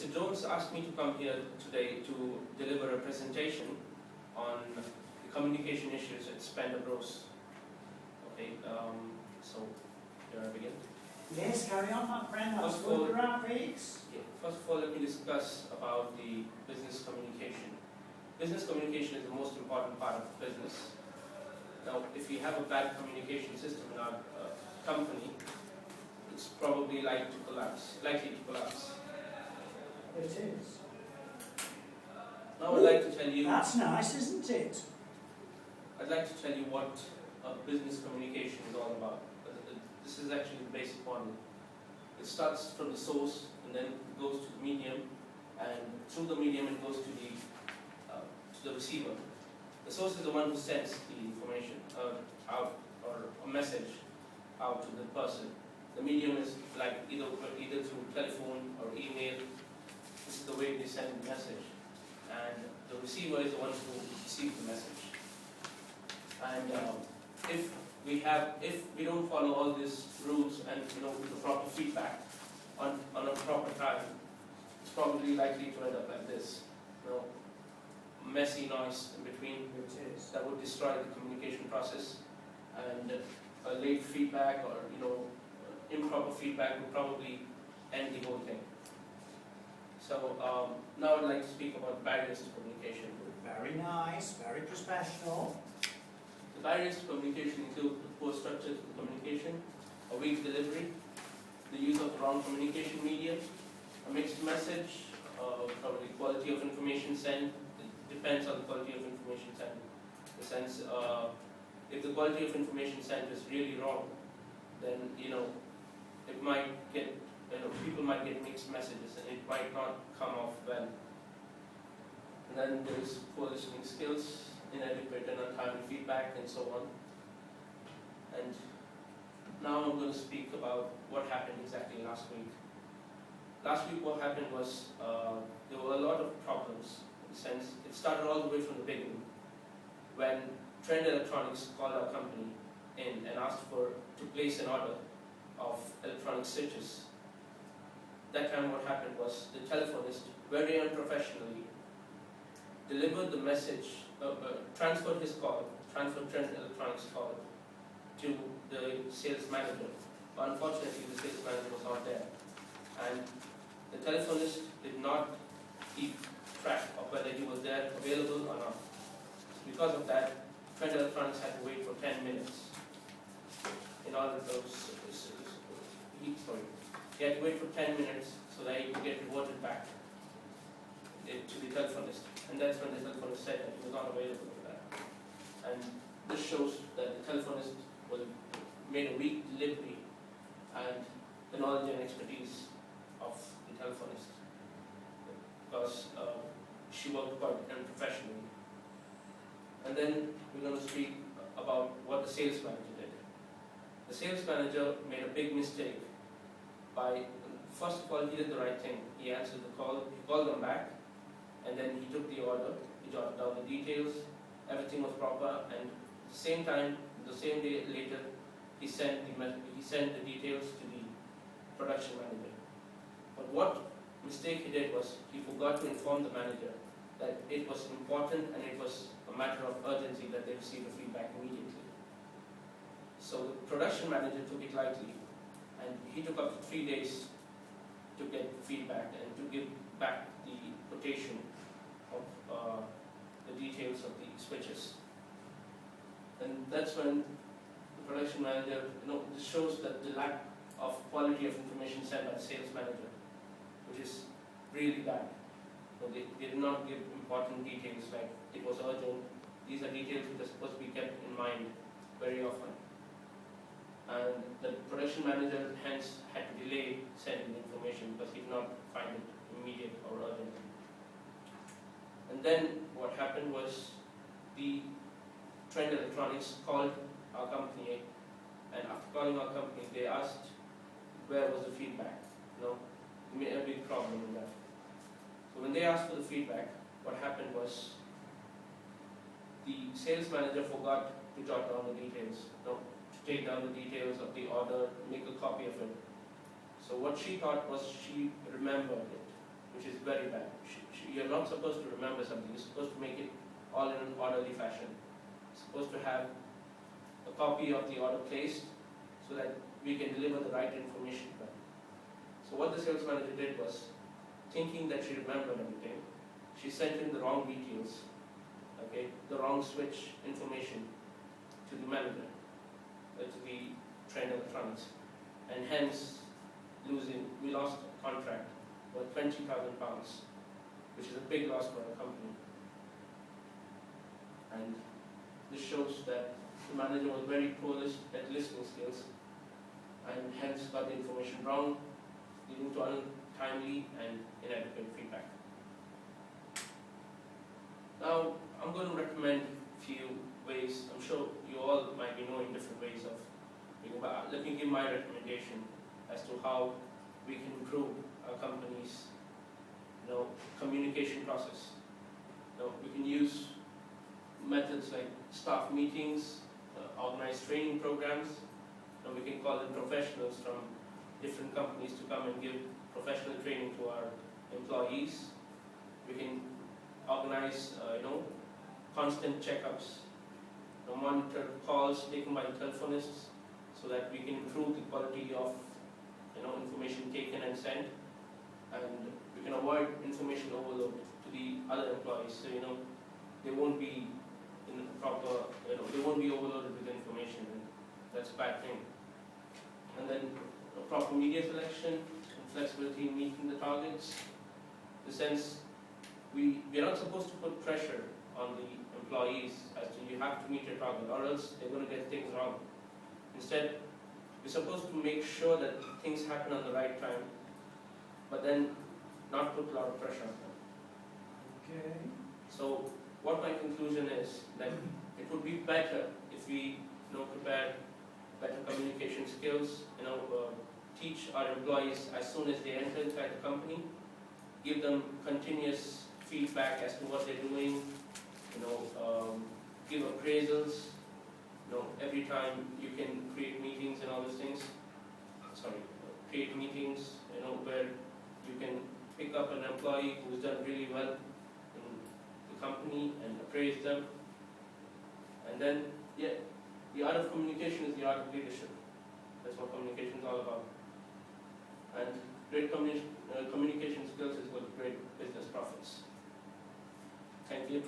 Mr. Jones asked me to come here today to deliver a presentation on the communication issues at Spender Bros. Okay, so here I begin. Yes, carry on, my friend. That's First of all- good graphics. Yeah, first of all, let me discuss about the business communication. Business communication is the most important part of business. Now, if we have a bad communication system in our company, it's probably likely to collapse. It is. Now, I'd like to tell you. That's nice, isn't it? I'd like to tell you what business communication is all about. This is actually the basic model. It starts from the source and then goes to the medium, and through the medium it goes to the receiver. The source is the one who sends the information out, or a message out to the person. The medium is like either through telephone or email. This is the way they send the message, and the receiver is the one who receives the message. And if we don't follow all these rules and the proper feedback on a proper time, it's probably likely to end up like this. Messy noise in between It is. that would destroy the communication process, and a late feedback or improper feedback would probably end the whole thing. So now I'd like to speak about barriers to communication. Very nice, very professional. The barriers to communication include the poor structure to communication, a weak delivery, the use of the wrong communication medium, a mixed message, probably quality of information sent. It depends on the quality of information sent. In the sense, if the quality of information sent is really wrong, then it might get people might get mixed messages and it might not come off well. And then there is poor listening skills, inadequate and untimely feedback, and so on. And now I'm going to speak about what happened exactly last week. Last week what happened was there were a lot of problems. In the sense, it started all the way from the beginning when Trend Electronics called our company in and asked to place an order of electronic switches. That time what happened was the telephonist very unprofessionally delivered the message, transferred Trend Electronics call to the sales manager. But unfortunately, the sales manager was not there, and the telephonist did not keep track of whether he was there, available or not. Because of that, Trend Electronics had to wait for 10 minutes in order to he had to wait for 10 minutes so that he could get reverted back to the telephonist. And that's when the telephonist said that he was not available for that. And this shows that the telephonist made a weak delivery and the knowledge and expertise of the telephonist, because she worked quite unprofessionally. And then we're going to speak about what the sales manager did. The sales manager made a big mistake by, first of all, he did the right thing. He answered the call, he called them back, and then he took the order, he jotted down the details, everything was proper, and at the same time, the same day later, he sent the details to the production manager. But what mistake he did was, he forgot to inform the manager that it was important and it was a matter of urgency that they receive the feedback immediately. So the production manager took it lightly, and he took up to 3 days to get feedback and to give back the quotation of the details of the switches. And that's when the production manager, this shows that the lack of quality of information sent by the sales manager, which is really bad. They did not give important details like it was urgent. These are details which are supposed to be kept in mind very often. And the production manager hence had to delay sending the information because he did not find it immediate or urgent. And then what happened was the Trend Electronics called our company, and after calling our company, they asked where was the feedback. We made a big problem in that. So when they asked for the feedback, what happened was the sales manager forgot to jot down the details, to take down the details of the order, make a copy of it. So what she thought was she remembered it, which is very bad. You're not supposed to remember something, you're supposed to make it all in an orderly fashion. You're supposed to have a copy of the order placed so that we can deliver the right information to them. So what the sales manager did was, thinking that she remembered everything, she sent in the wrong details, okay, the wrong switch information to the manager, to the Trend Electronics, and hence we lost a contract worth £20,000, which is a big loss for our company. And this shows that the manager was very poor at listening skills, and hence got the information wrong, leading to untimely and inadequate feedback. Now, I'm going to recommend a few ways. I'm sure you all might be knowing different ways of, but let me give my recommendation as to how we can improve our company's communication process. We can use methods like staff meetings, organized training programs, and we can call in professionals from different companies to come and give professional training to our employees. We can organize, constant checkups, monitor calls taken by the telephonists so that we can improve the quality of, information taken and sent, and we can avoid information overload to the other employees. So, they won't be in proper, they won't be overloaded with information, and that's a bad thing. And then proper media selection and flexibility in meeting the targets. In the sense, we are not supposed to put pressure on the employees as to you have to meet your target or else they're going to get things wrong. Instead, we're supposed to make sure that things happen on the right time, but then not put a lot of pressure on them. Okay. So what my conclusion is that it would be better if we prepare better communication skills, teach our employees as soon as they enter inside the company, give them continuous feedback as to what they're doing, give appraisals, every time you can create meetings and all those things. Create meetings, where you can pick up an employee who's done really well in the company and appraise them. And then, the art of communication is the art of leadership. That's what communication is all about. And great communication skills is what great business profits. Thank you.